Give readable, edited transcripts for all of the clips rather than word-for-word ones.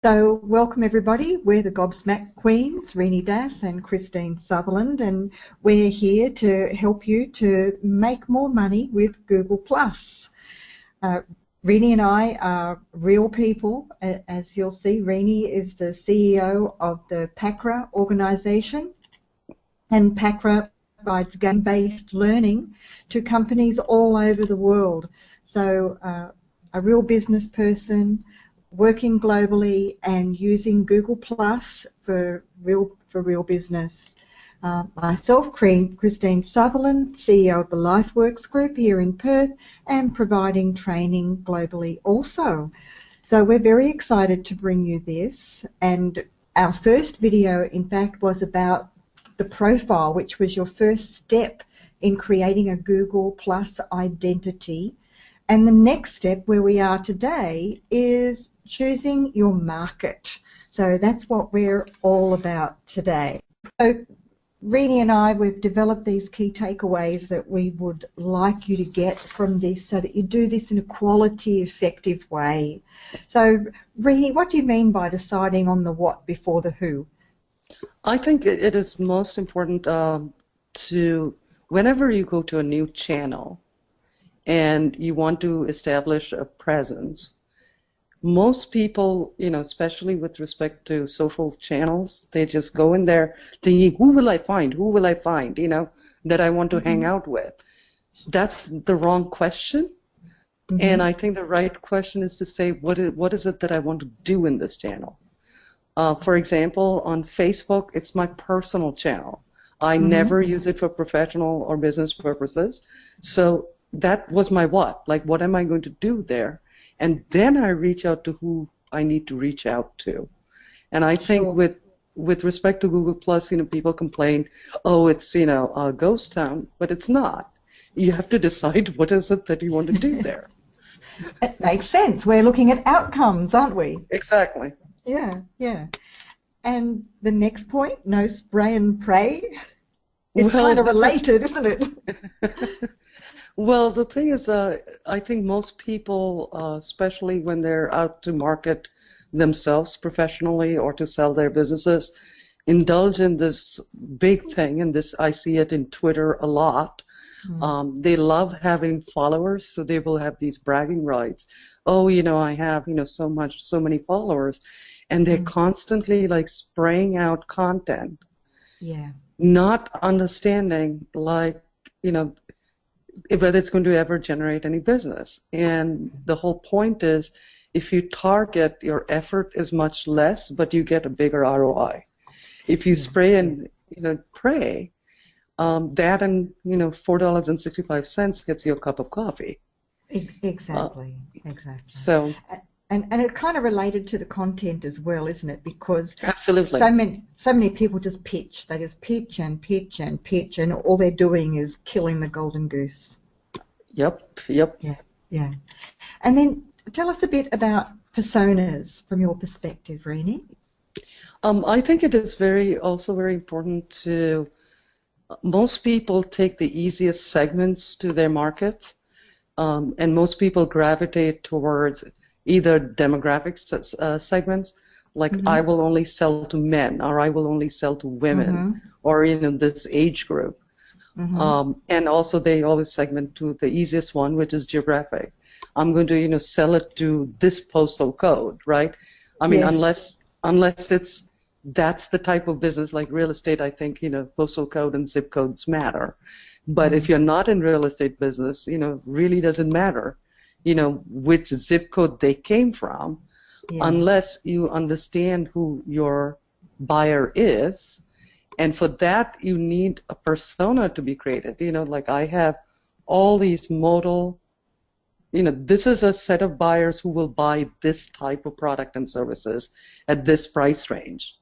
So welcome everybody. We're the Gobsmacked Queens, Renee Das and Christine Sutherland, and we're here to help you to make more money with Google+. Renee and I are real people. As you'll see, Renee is the CEO of the PACRA organisation, and PACRA provides game-based learning to companies all over the world. So a real business person working globally and using Google Plus for real business. Myself, Christine Sutherland, CEO of the LifeWorks Group here in Perth, and providing training globally also. So we're very excited to bring you this, and our first video, in fact, was about the profile, which was your first step in creating a Google Plus identity. And the next step, where we are today, is choosing your market. So that's what we're all about today. So Renee and I, we've developed these key takeaways that we would like you to get from this so that you do this in a quality, effective way. So Renee, what do you mean by deciding on the what before the who? I think it is most important to, whenever you go to a new channel and you want to establish a presence, most people, especially with respect to social channels, they just go in there thinking, who will I find, that I want to hang out with. That's the wrong question. And I think the right question is to say, what is it that I want to do in this channel? For example, on Facebook, it's my personal channel. I never use it for professional or business purposes. So that was my what. Like, what am I going to do there? And then I reach out to who I need to reach out to. And I think with respect to Google Plus, people complain, oh, it's, a ghost town, but it's not. You have to decide what is it that you want to do there. It makes sense. We're looking at outcomes, aren't we? Exactly. Yeah, yeah. And the next point, no spray and pray. It's kind of related, isn't it? Well, the thing is, I think most people, especially when they're out to market themselves professionally or to sell their businesses, indulge in this big thing, and this I see it in Twitter a lot. They love having followers, so they will have these bragging rights. Oh, I have, so many followers, and they're constantly like spraying out content. Yeah. Not understanding, whether it's going to ever generate any business. And the whole point is, if you target, your effort is much less, but you get a bigger ROI. If you spray and pray, that and $4.65 gets you a cup of coffee. Exactly, exactly. So. And it's kind of related to the content as well, isn't it? Because absolutely, so many people just pitch. They just pitch and pitch and pitch, and all they're doing is killing the golden goose. Yep. Yeah. And then tell us a bit about personas from your perspective, Renee. I think it is also very important to. Most people take the easiest segments to their market, and most people gravitate towards either demographic segments, like I will only sell to men, or I will only sell to women, or this age group. And also they always segment to the easiest one, which is geographic. I'm going to sell it to this postal code, right? I mean, unless that's the type of business, like real estate, I think postal code and zip codes matter. But if you're not in real estate business, really doesn't matter which zip code they came from, unless you understand who your buyer is. And for that, you need a persona to be created. Like I have all these modal, this is a set of buyers who will buy this type of product and services at this price range.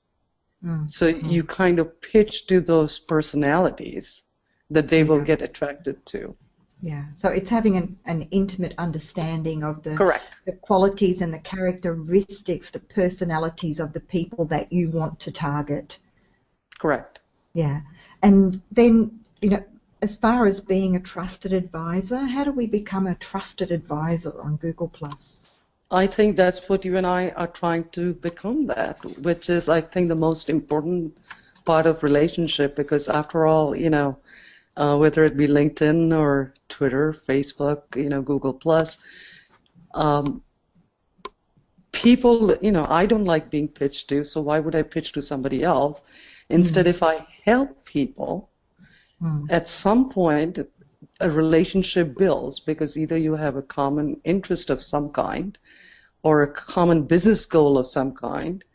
So you kind of pitch to those personalities that they will get attracted to. Yeah, so it's having an intimate understanding of the qualities and the characteristics, the personalities of the people that you want to target. Correct. Yeah, and then, as far as being a trusted advisor, how do we become a trusted advisor on Google+? I think that's what you and I are trying to become that, which is, I think, the most important part of relationship, because after all, whether it be LinkedIn or Twitter, Facebook, Google Plus, um, people, I don't like being pitched to, so why would I pitch to somebody else? Instead, if I help people, at some point, a relationship builds, because either you have a common interest of some kind or a common business goal of some kind,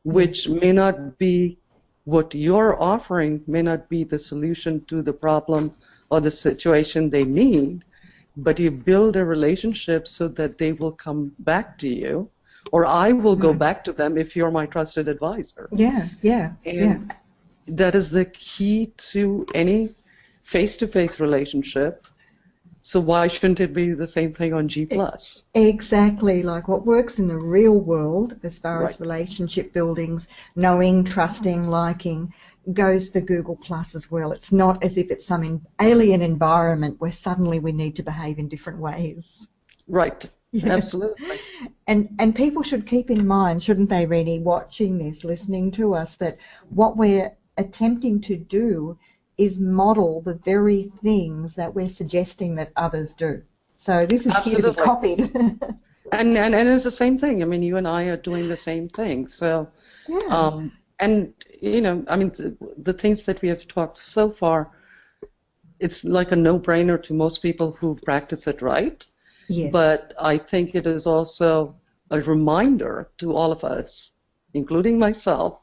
which may not be what you're offering, may not be the solution to the problem or the situation they need, but you build a relationship so that they will come back to you, or I will go back to them if you're my trusted advisor. And that is the key to any face-to-face relationship. So why shouldn't it be the same thing on G+? Exactly, like what works in the real world as far as relationship buildings, knowing, trusting, liking, goes for Google Plus as well. It's not as if it's some alien environment where suddenly we need to behave in different ways. Right, absolutely. And people should keep in mind, shouldn't they, Rennie, watching this, listening to us, that what we're attempting to do is model the very things that we're suggesting that others do. So this is here to be copied. and it's the same thing. I mean, you and I are doing the same thing. So, and I mean, the things that we have talked so far, it's like a no-brainer to most people who practice it right. Yes. But I think it is also a reminder to all of us, including myself.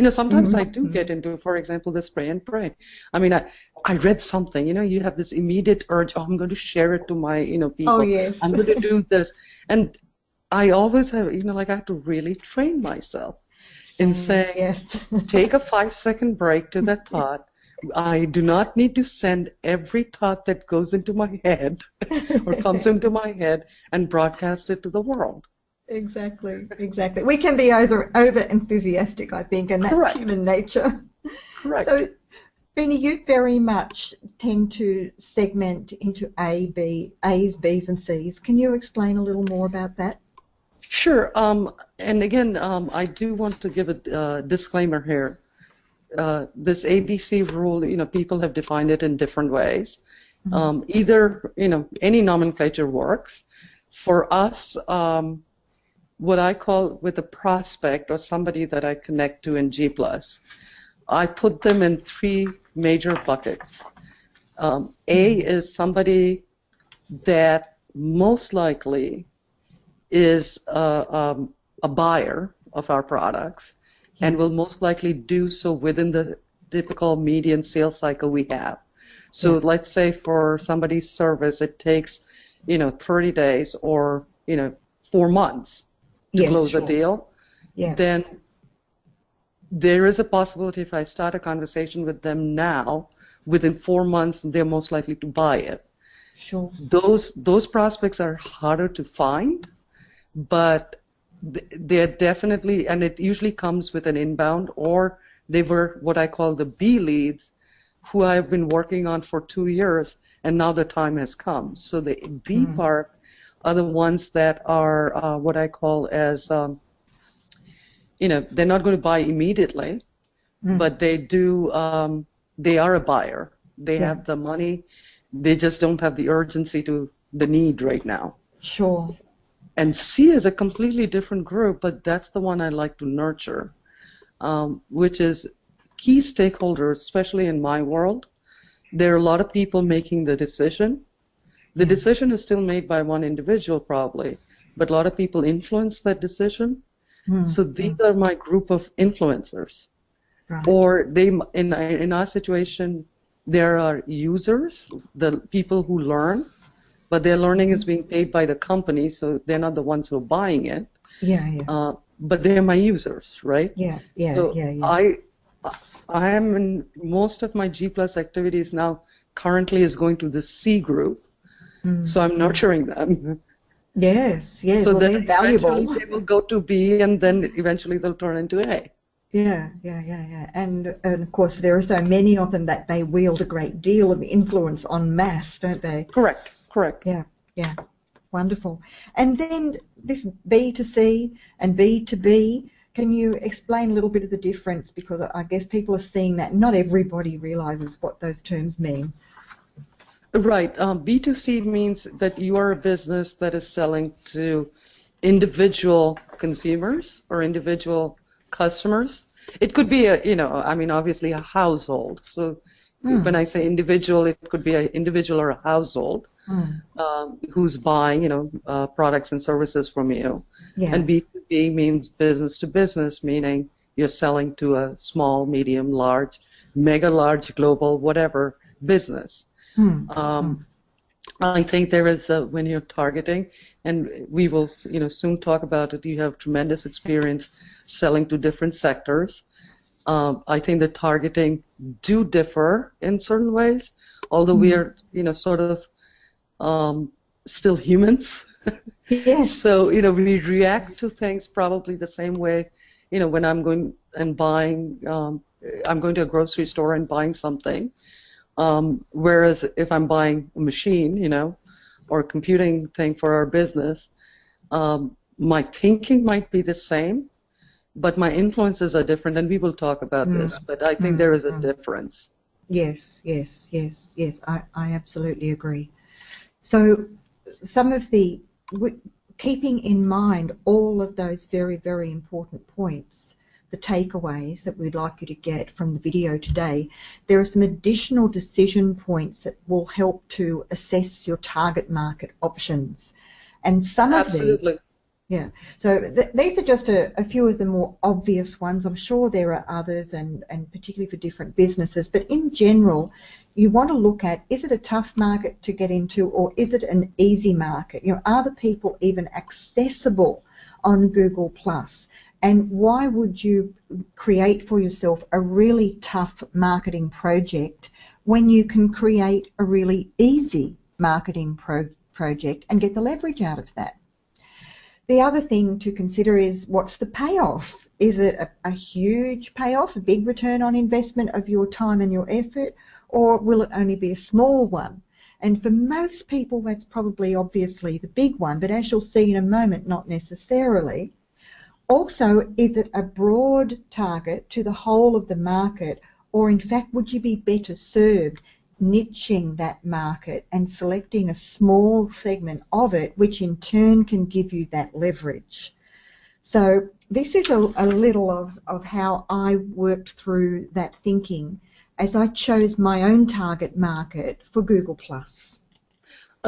Sometimes I do get into, for example, the spray and pray. I mean, I read something, you have this immediate urge, I'm going to share it to my, people. Oh, yes. I'm going to do this. And I always have, I have to really train myself in saying, take a 5-second break to that thought. I do not need to send every thought that goes into my head or comes into my head and broadcast it to the world. Exactly. We can be over enthusiastic, I think, and that's human nature. Correct. So, Rennie, you very much tend to segment into A's, B's, and C's. Can you explain a little more about that? Sure. And again, I do want to give a disclaimer here. This ABC rule, people have defined it in different ways. Either, any nomenclature works. For us, what I call with a prospect or somebody that I connect to in G+, I put them in 3 major buckets. A is somebody that most likely is a buyer of our products and will most likely do so within the typical median sales cycle we have. So let's say for somebody's service it takes, 30 days or, 4 months to close a deal, then there is a possibility if I start a conversation with them now, within 4 months, they're most likely to buy it. Sure. Those prospects are harder to find, but they're definitely, and it usually comes with an inbound, or they were what I call the B leads, who I've been working on for 2 years, and now the time has come. So the B part are the ones that are what I call as, they're not going to buy immediately, but they do, they are a buyer. They have the money. They just don't have the urgency to the need right now. Sure. And C is a completely different group, but that's the one I like to nurture, which is key stakeholders, especially in my world. There are a lot of people making the decision. The decision is still made by one individual probably, but a lot of people influence that decision. So these are my group of influencers. Right. Or they, in our situation, there are users, the people who learn, but their learning is being paid by the company, so they're not the ones who are buying it. But they're my users, right? I am in most of my G+ activities now currently is going to the C group. So I'm nurturing them. Yes, So well, then they're valuable. eventually they will go to B, and then eventually they'll turn into A. Yeah. And of course there are so many of them that they wield a great deal of influence en masse, don't they? Correct. Yeah. Wonderful. And then this B to C and B to B, can you explain a little bit of the difference? Because I guess people are seeing that not everybody realizes what those terms mean. Right. B2C means that you are a business that is selling to individual consumers or individual customers. It could be obviously a household. So when I say individual, it could be an individual or a household who's buying, products and services from you. Yeah. And B2B means business to business, meaning you're selling to a small, medium, large, mega large, global, whatever business. I think there is when you're targeting, and we will soon talk about it. You have tremendous experience selling to different sectors. I think the targeting do differ in certain ways, although we are sort of still humans. Yes. So we react to things probably the same way. When I'm going and buying, I'm going to a grocery store and buying something. Whereas if I'm buying a machine, or a computing thing for our business, my thinking might be the same, but my influences are different, and we will talk about this. But I think there is a difference. Yes. I absolutely agree. So some of the, keeping in mind all of those very, very important points, the takeaways that we'd like you to get from the video today, there are some additional decision points that will help to assess your target market options. And some Absolutely. of these, yeah. So these are just a few of the more obvious ones. I'm sure there are others, and particularly for different businesses. But in general, you want to look at, is it a tough market to get into, or is it an easy market? Are the people even accessible on Google+? And why would you create for yourself a really tough marketing project when you can create a really easy marketing project and get the leverage out of that? The other thing to consider is, what's the payoff? Is it a huge payoff, a big return on investment of your time and your effort, or will it only be a small one? And for most people, that's probably obviously the big one, but as you'll see in a moment, not necessarily. Also, is it a broad target to the whole of the market, or in fact, would you be better served niching that market and selecting a small segment of it, which in turn can give you that leverage? So this is a little of how I worked through that thinking as I chose my own target market for Google+.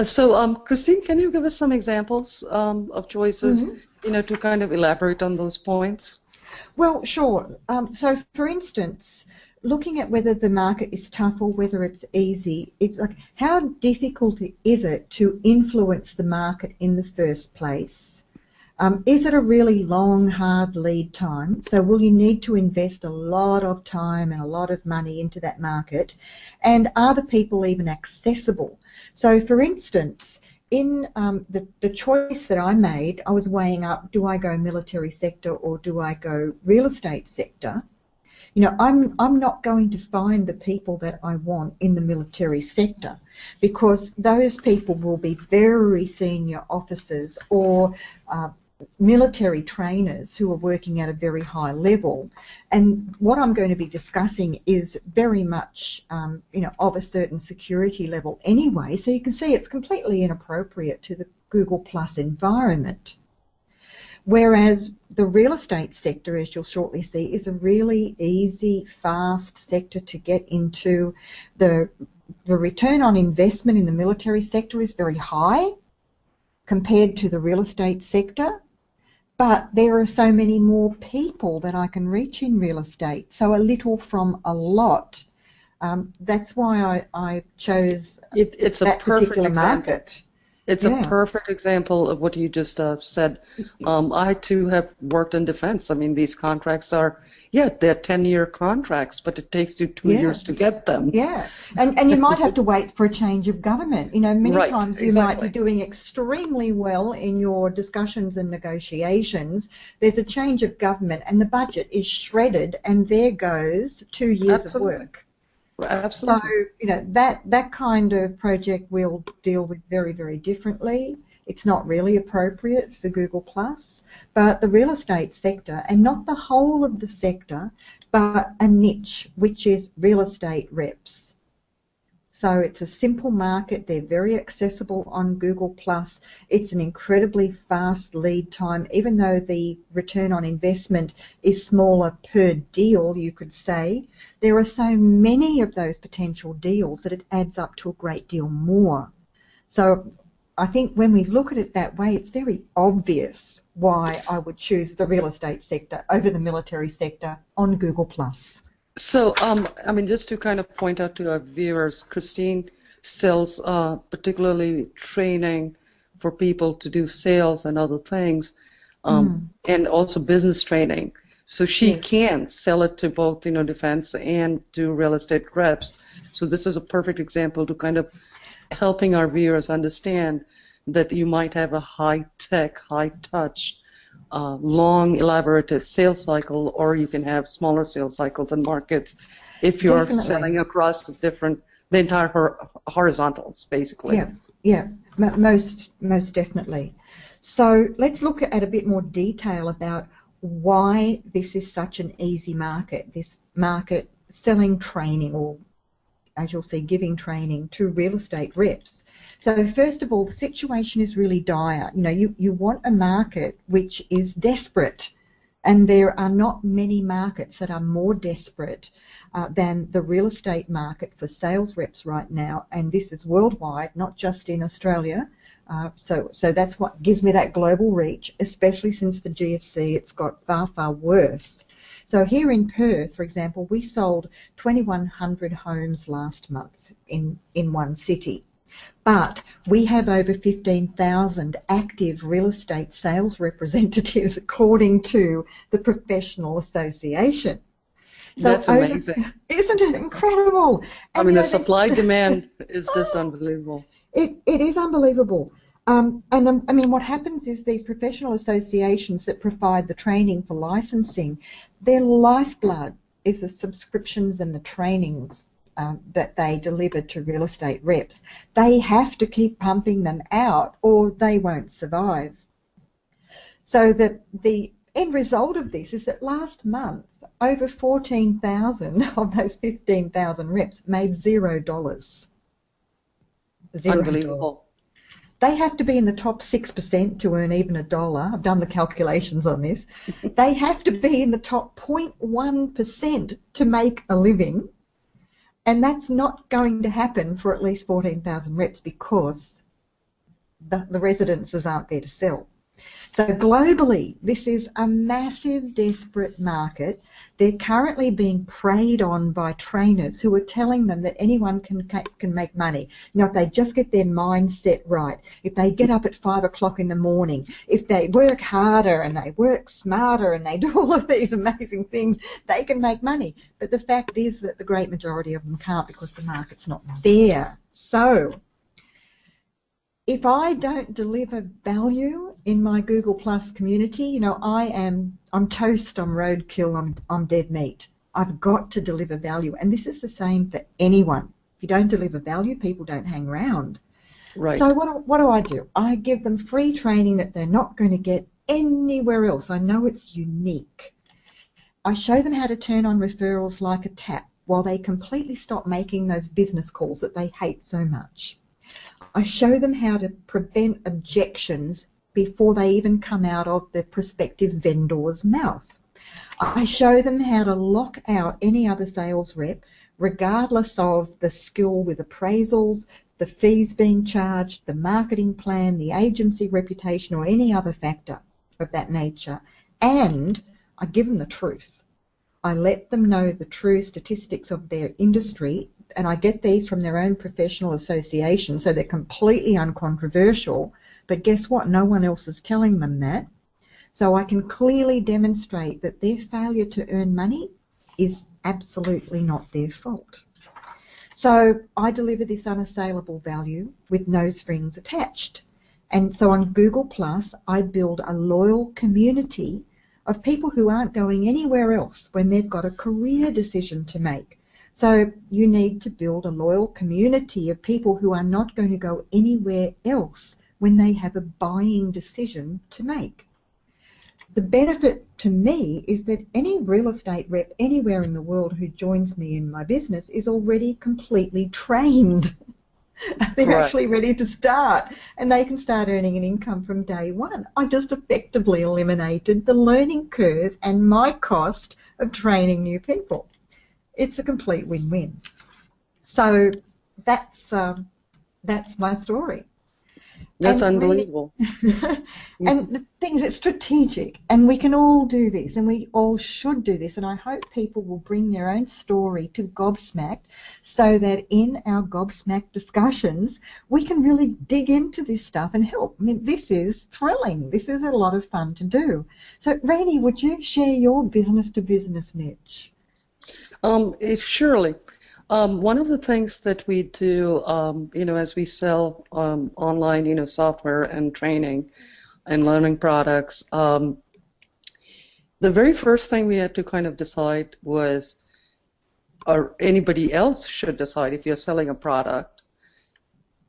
So, Christine, can you give us some examples of choices, to kind of elaborate on those points? Well, sure. So, for instance, looking at whether the market is tough or whether it's easy, it's like, how difficult is it to influence the market in the first place? Is it a really long, hard lead time? So will you need to invest a lot of time and a lot of money into that market? And are the people even accessible? So, for instance, in the choice that I made, I was weighing up, do I go military sector or do I go real estate sector? I'm not going to find the people that I want in the military sector, because those people will be very senior officers or military trainers who are working at a very high level. And what I'm going to be discussing is very much, of a certain security level anyway. So you can see it's completely inappropriate to the Google Plus environment. Whereas the real estate sector, as you'll shortly see, is a really easy, fast sector to get into. The return on investment in the military sector is very high compared to the real estate sector, but there are so many more people that I can reach in real estate, so a little from a lot. That's why I chose it's that a perfect particular example. market. It's a perfect example of what you just said. I, too, have worked in defense. I mean, these contracts are, they're 10-year contracts, but it takes you 2 years to get them. Yeah, and you might have to wait for a change of government. Many times you might be doing extremely well in your discussions and negotiations. There's a change of government and the budget is shredded, and there goes 2 years of work. Absolutely. So, that kind of project we'll deal with very, very differently. It's not really appropriate for Google Plus, but the real estate sector, and not the whole of the sector, but a niche, which is real estate reps. So it's a simple market. They're very accessible on Google Plus. It's an incredibly fast lead time, even though the return on investment is smaller per deal, you could say. There are so many of those potential deals that it adds up to a great deal more. So I think when we look at it that way, it's very obvious why I would choose the real estate sector over the military sector on Google Plus. So, I mean, just to kind of point out to our viewers, Christine sells particularly training for people to do sales and other things, and also business training. So she can sell it to both, defense and to real estate reps. So this is a perfect example to kind of helping our viewers understand that you might have a high-tech, high-touch, long, elaborate sales cycle, or you can have smaller sales cycles and markets if you're selling across the entire horizontals, basically. Yeah, most definitely. So let's look at a bit more detail about why this is such an easy market, this market selling training, or as you'll see, giving training to real estate reps. So first of all, the situation is really dire. You want a market which is desperate, and there are not many markets that are more desperate than the real estate market for sales reps right now, and this is worldwide, not just in Australia. So that's what gives me that global reach, especially since the GFC. It's got far, far worse. So here in Perth, for example, we sold 2,100 homes last month in one city. But we have over 15,000 active real estate sales representatives according to the Professional Association. So that's amazing. Isn't it incredible? I mean, the supply demand is just unbelievable. It is unbelievable. I mean, what happens is these professional associations that provide the training for licensing, their lifeblood is the subscriptions and the trainings that they deliver to real estate reps. They have to keep pumping them out or they won't survive. So the end result of this is that last month, over 14,000 of those 15,000 reps made $0. Unbelievable. They have to be in the top 6% to earn even $1. I've done the calculations on this. They have to be in the top 0.1% to make a living, and that's not going to happen for at least 14,000 reps because the residences aren't there to sell. So globally, this is a massive, desperate market. They're currently being preyed on by trainers who are telling them that anyone can make money. If they just get their mindset right, if they get up at 5 o'clock in the morning, if they work harder and they work smarter and they do all of these amazing things, they can make money. But the fact is that the great majority of them can't because the market's not there. So if I don't deliver value in my Google Plus community, I'm toast, I'm roadkill, I'm dead meat. I've got to deliver value, and this is the same for anyone. If you don't deliver value, people don't hang around. Right. So what do? I give them free training that they're not going to get anywhere else. I know it's unique. I show them how to turn on referrals like a tap while they completely stop making those business calls that they hate so much. I show them how to prevent objections before they even come out of the prospective vendor's mouth. I show them how to lock out any other sales rep, regardless of the skill with appraisals, the fees being charged, the marketing plan, the agency reputation, or any other factor of that nature. And I give them the truth. I let them know the true statistics of their industry, and I get these from their own professional association, so they're completely uncontroversial. But guess what? No one else is telling them that. So I can clearly demonstrate that their failure to earn money is absolutely not their fault. So I deliver this unassailable value with no strings attached. And so on Google Plus, I build a loyal community of people who aren't going anywhere else when they've got a career decision to make. So you need to build a loyal community of people who are not going to go anywhere else when they have a buying decision to make. The benefit to me is that any real estate rep anywhere in the world who joins me in my business is already completely trained. They're Correct. actually ready to start, and they can start earning an income from day one. I just effectively eliminated the learning curve and my cost of training new people. It's a complete win-win. So that's my story. That's And really, unbelievable. and the thing is, it's strategic, and we can all do this, and we all should do this, and I hope people will bring their own story to Gobsmacked so that in our Gobsmacked discussions, we can really dig into this stuff and help. I mean, this is thrilling. This is a lot of fun to do. So, Rainey, would you share your business-to-business niche? Surely. One of the things that we do, as we sell online, software and training and learning products, the very first thing we had to kind of decide was, or anybody else should decide if you're selling a product,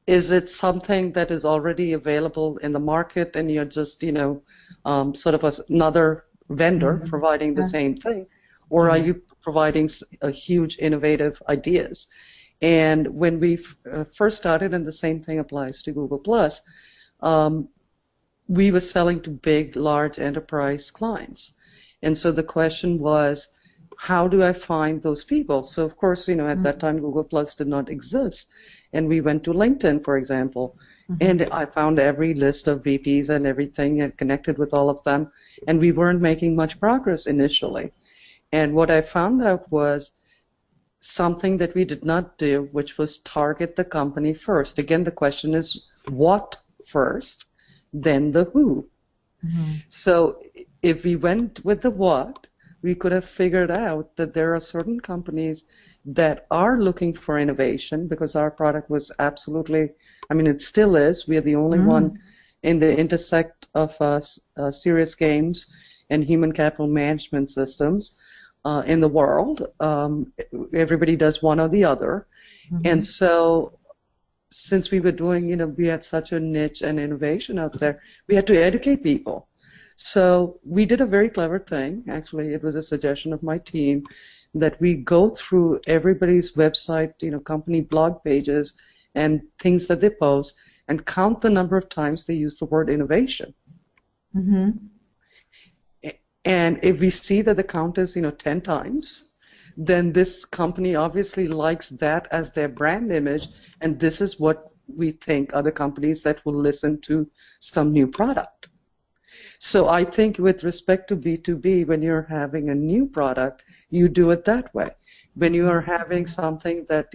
is it something that is already available in the market and you're just, sort of another vendor providing the same thing, or are you providing a huge innovative ideas? And when we first started, and the same thing applies to Google+, we were selling to big, large enterprise clients. And so the question was, how do I find those people? So of course, at that time Google+ did not exist. And we went to LinkedIn, for example, and I found every list of VPs and everything and connected with all of them. And we weren't making much progress initially. And what I found out was something that we did not do, which was target the company first. Again, the question is what first, then the who. So if we went with the what, we could have figured out that there are certain companies that are looking for innovation, because our product was absolutely, it still is. We are the only one in the intersect of serious games and human capital management systems in the world. Everybody does one or the other. And so since we were doing, we had such a niche and innovation out there, we had to educate people. So we did a very clever thing. Actually, it was a suggestion of my team that we go through everybody's website, company blog pages and things that they post and count the number of times they use the word innovation. And if we see that the count is, 10 times, then this company obviously likes that as their brand image, and this is what we think are the companies that will listen to some new product. So I think with respect to B2B, when you're having a new product, you do it that way. When you are having something that,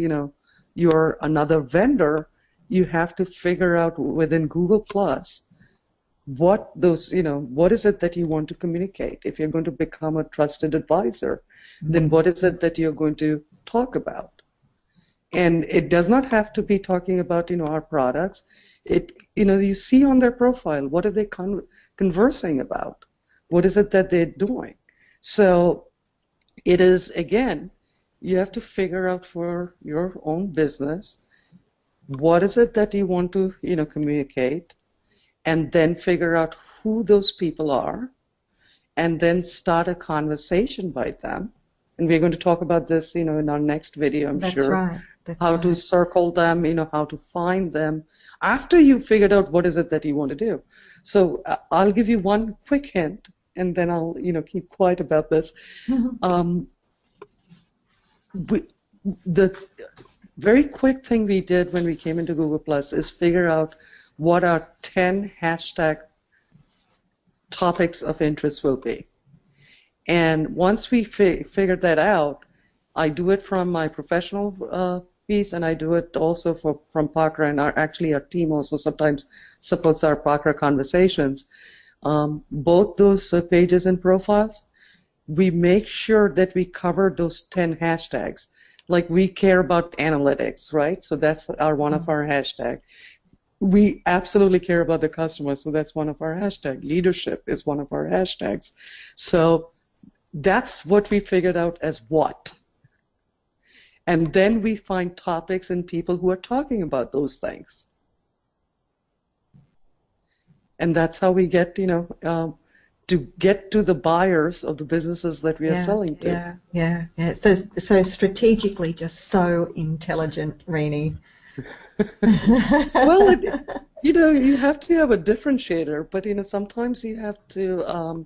you're another vendor, you have to figure out within Google+, what those, what is it that you want to communicate? If you're going to become a trusted advisor, then what is it that you're going to talk about? And it does not have to be talking about, our products. You see on their profile, what are they conversing about? What is it that they're doing? So it is, again, you have to figure out for your own business, what is it that you want to, communicate, and then figure out who those people are, and then start a conversation by them. And we're going to talk about this, in our next video, I'm sure. Right. That's how right. to circle them, how to find them after you figured out what is it that you want to do. So I'll give you one quick hint, and then I'll, keep quiet about this. The very quick thing we did when we came into Google Plus is figure out what our 10 hashtag topics of interest will be. And once we figured that out, I do it from my professional piece, and I do it also from Parker, and our team also sometimes supports our Parker conversations. Both those pages and profiles, we make sure that we cover those 10 hashtags. Like, we care about analytics, right? So that's one of our hashtags. We absolutely care about the customer, so that's one of our hashtags. Leadership is one of our hashtags. So that's what we figured out as what. And then we find topics and people who are talking about those things. and that's how we get, to get to the buyers of the businesses that we are selling to. Yeah. So strategically, just so intelligent, Rini. Well, you have to have a differentiator, but sometimes you have to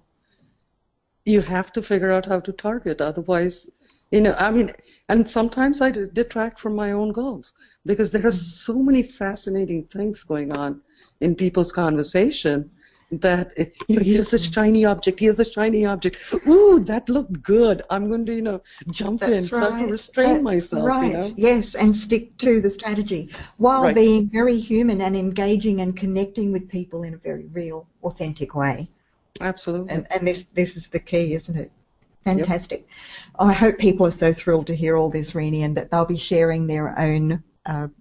figure out how to target. Otherwise, I mean, and sometimes I detract from my own goals because there are so many fascinating things going on in people's conversation that, here's a shiny object, here's a shiny object. Ooh, that looked good. I'm going to, jump in. So I have to restrain myself, Right. Yes, and stick to the strategy while being very human and engaging and connecting with people in a very real, authentic way. Absolutely. And this is the key, isn't it? Fantastic. Yep. I hope people are so thrilled to hear all this, Rini, and that they'll be sharing their own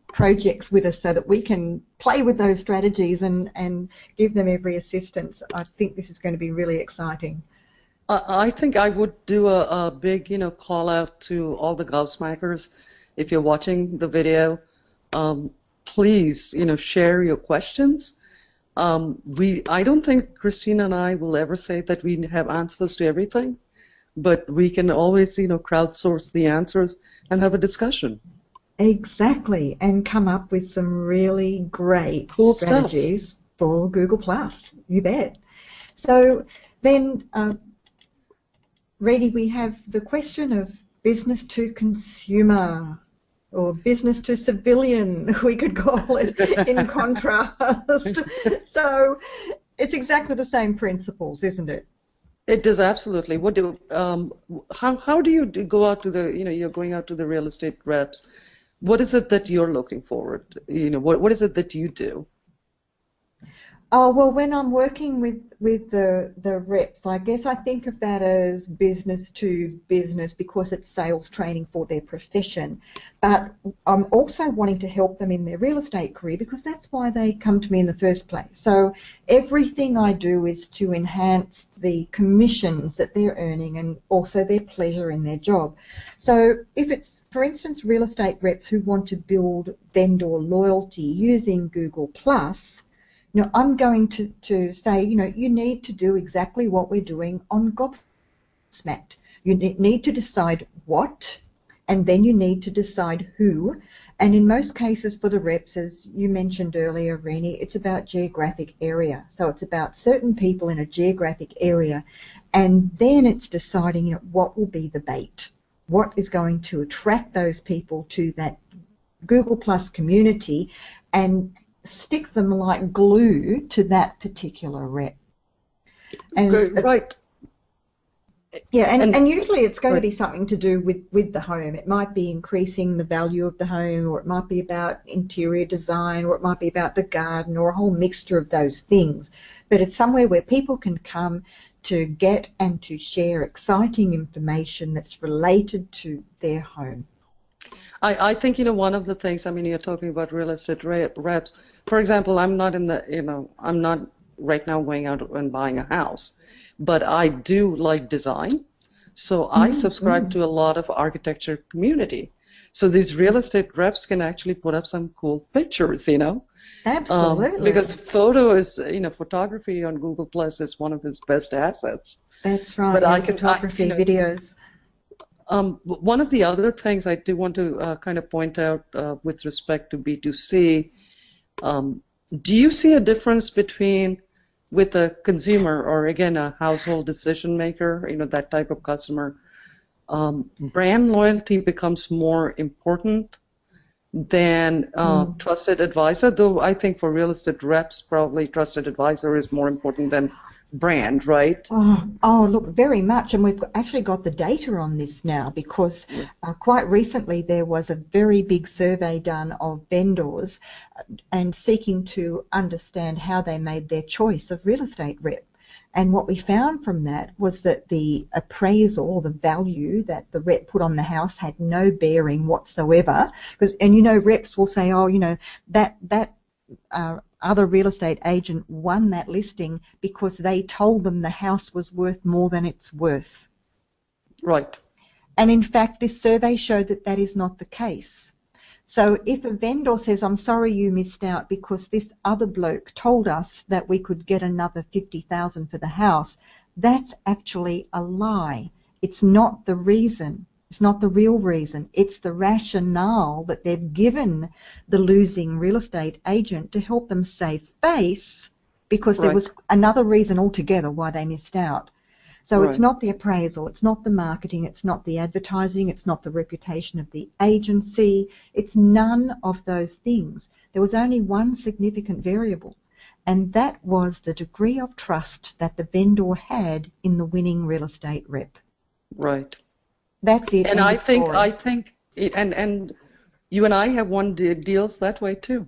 projects with us so that we can play with those strategies and give them every assistance. I think this is going to be really exciting. I think I would do a big, call out to all the Gobsmackers. If you're watching the video, please, share your questions. I don't think Christina and I will ever say that we have answers to everything, but we can always, crowdsource the answers and have a discussion. Exactly, and come up with some really great cool strategies stuff for Google+. You bet. So then, Reedy, we have the question of business to consumer, or business to civilian, we could call it, in contrast. So it's exactly the same principles, isn't it? It does, absolutely. How do you go out to the, you're going out to the real estate reps? What is it that you're looking forward? What is it that you do? Oh, well, when I'm working with the reps, I guess I think of that as business to business because it's sales training for their profession. But I'm also wanting to help them in their real estate career because that's why they come to me in the first place. So everything I do is to enhance the commissions that they're earning and also their pleasure in their job. So if it's, for instance, real estate reps who want to build vendor loyalty using Google+, I'm going to say, you need to do exactly what we're doing on Gobsmacked. You need to decide what, and then you need to decide who. And in most cases for the reps, as you mentioned earlier, Rini, it's about geographic area. So it's about certain people in a geographic area, and then it's deciding, what will be the bait. What is going to attract those people to that Google Plus community and stick them like glue to that particular rep. And, right. Yeah, and usually it's going to be something to do with the home. It might be increasing the value of the home, or it might be about interior design, or it might be about the garden, or a whole mixture of those things. But it's somewhere where people can come to get and to share exciting information that's related to their home. I think, one of the things, you're talking about real estate reps. For example, I'm not I'm not right now going out and buying a house, but I do like design. So I subscribe to a lot of architecture community. So these real estate reps can actually put up some cool pictures, Absolutely. Because photography on Google Plus is one of its best assets. That's right. But photography, videos. One of the other things I do want to kind of point out with respect to B2C, do you see a difference between with a consumer or, again, a household decision maker, that type of customer, brand loyalty becomes more important than trusted advisor, though I think for real estate reps, probably trusted advisor is more important than brand, right? Oh, look, very much, and we've actually got the data on this now because quite recently there was a very big survey done of vendors and seeking to understand how they made their choice of real estate rep. And what we found from that was that the appraisal, or the value that the rep put on the house, had no bearing whatsoever. And reps will say, that other real estate agent won that listing because they told them the house was worth more than it's worth. Right. And in fact, this survey showed that that is not the case. So if a vendor says, I'm sorry you missed out because this other bloke told us that we could get another 50,000 for the house, that's actually a lie. It's not the reason. It's not the real reason. It's the rationale that they've given the losing real estate agent to help them save face, because there was another reason altogether why they missed out. So it's not the appraisal, it's not the marketing, it's not the advertising, it's not the reputation of the agency, it's none of those things. There was only one significant variable, and that was the degree of trust that the vendor had in the winning real estate rep. Right. That's it. And I think, and you and I have won deals that way too.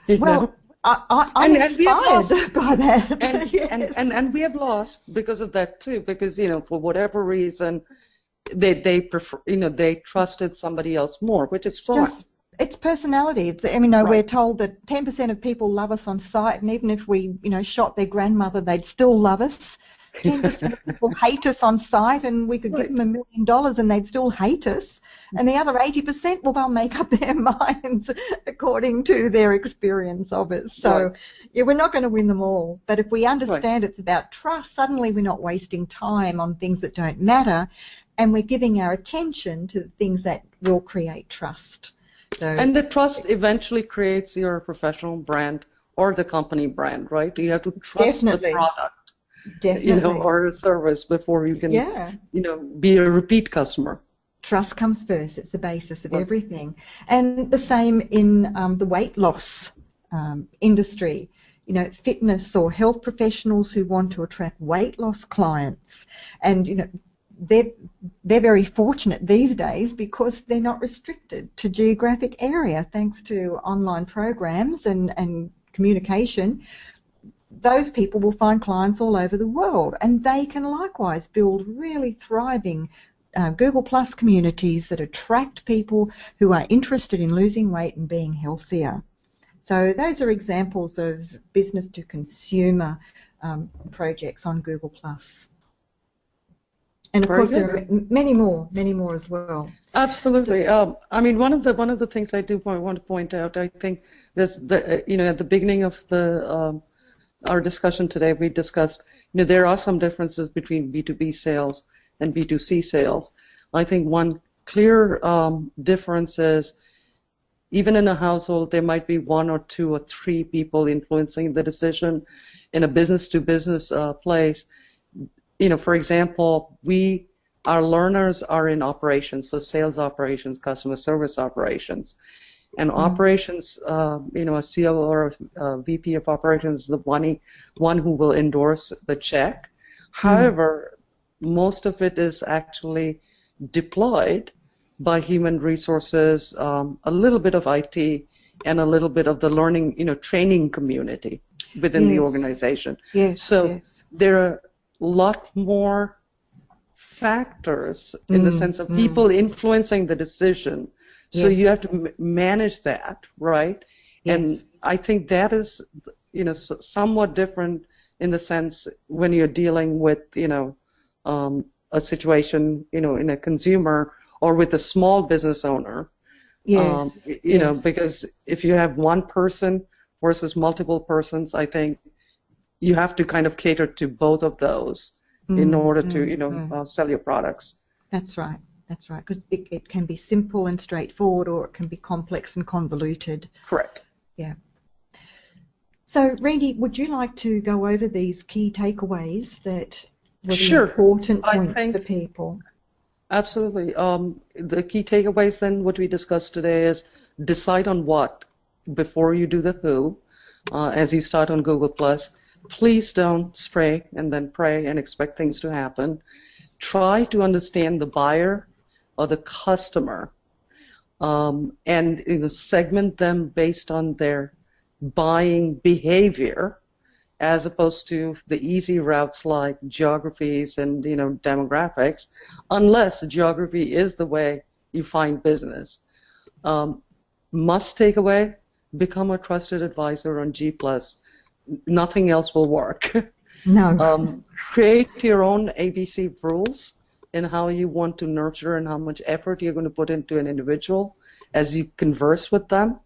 Well, I'm inspired by that. And we have lost because of that too, because, you know, for whatever reason, they prefer, you know, they trusted somebody else more, which is fine. It's personality. It's, I mean, we're told that 10% of people love us on site, and even if we, you know, shot their grandmother, they'd still love us. 10% of people hate us on site, and we could give them $1 million and they'd still hate us. And the other 80%, well, they'll make up their minds according to their experience of it. So, yeah, we're not going to win them all. But if we understand it's about trust, suddenly we're not wasting time on things that don't matter, and we're giving our attention to the things that will create trust. So, and the trust eventually creates your professional brand or the company brand, right? You have to trust the product. Definitely. You know, or a service before you can, you know, be a repeat customer. Trust comes first. It's the basis of everything. And the same in the weight loss industry. You know, fitness or health professionals who want to attract weight loss clients. And, you know, they're very fortunate these days because they're not restricted to geographic area thanks to online programs and communication. Those people will find clients all over the world, and they can likewise build really thriving Google Plus communities that attract people who are interested in losing weight and being healthier. So those are examples of business to consumer projects on Google Plus. And of course there are many more as well. Absolutely. I mean, one of the things I do want to point out, I think there's you know, at the beginning of the our discussion today, we discussed, you know, there are some differences between B2B sales and B2C sales. I think one clear difference is, even in a household, there might be 1 or 2 or 3 people influencing the decision. In a business-to-business place, you know, for example, our learners are in operations, so sales operations, customer service operations. And operations, you know, a CEO or a VP of operations is the one who will endorse the check. However, most of it is actually deployed by human resources, a little bit of IT, and a little bit of the learning, you know, training community within the organization. So there are a lot more factors in the sense of people influencing the decision. So you have to manage that, right? And I think that is, you know, somewhat different in the sense when you're dealing with, you know, a situation, you know, in a consumer or with a small business owner. You know, because if you have one person versus multiple persons, I think you have to kind of cater to both of those in order to, you know, sell your products. That's right. That's right, because it can be simple and straightforward, or it can be complex and convoluted. Correct. Yeah. So, Randy, would you like to go over these key takeaways that were the important points for people? Absolutely. The key takeaways then, what we discussed today is decide on what before you do the who. As you start on Google+, please don't spray and then pray and expect things to happen. Try to understand the buyer or the customer, and, you know, segment them based on their buying behavior, as opposed to the easy routes like geographies and, you know, demographics, unless geography is the way you find business. Must take away, become a trusted advisor on G+. Nothing else will work. No. Create your own ABC rules in how you want to nurture and how much effort you're going to put into an individual as you converse with them.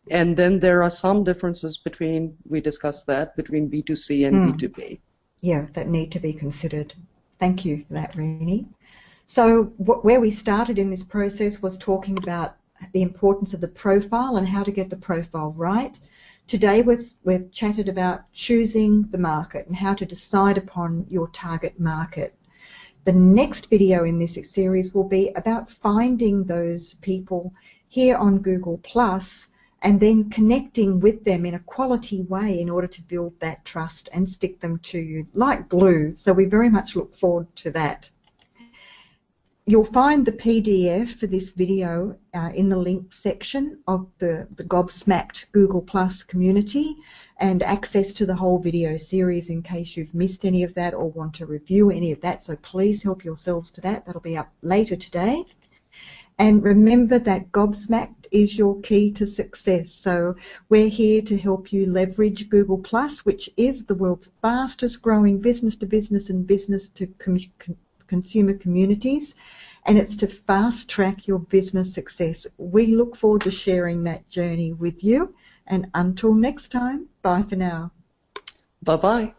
And then there are some differences between, we discussed that, between B2C and B2B. Yeah, that need to be considered. Thank you for that, Rini. So where we started in this process was talking about the importance of the profile and how to get the profile right. Today we've chatted about choosing the market and how to decide upon your target market. The next video in this series will be about finding those people here on Google Plus and then connecting with them in a quality way in order to build that trust and stick them to you like glue. So we very much look forward to that. You'll find the PDF for this video in the link section of the Gobsmacked Google Plus community, and access to the whole video series in case you've missed any of that or want to review any of that. So please help yourselves to that. That'll be up later today. And remember that Gobsmacked is your key to success. So we're here to help you leverage Google Plus, which is the world's fastest growing business-to-business and business-to-consumer communities, and it's to fast track your business success. We look forward to sharing that journey with you, and until next time, bye for now. Bye-bye.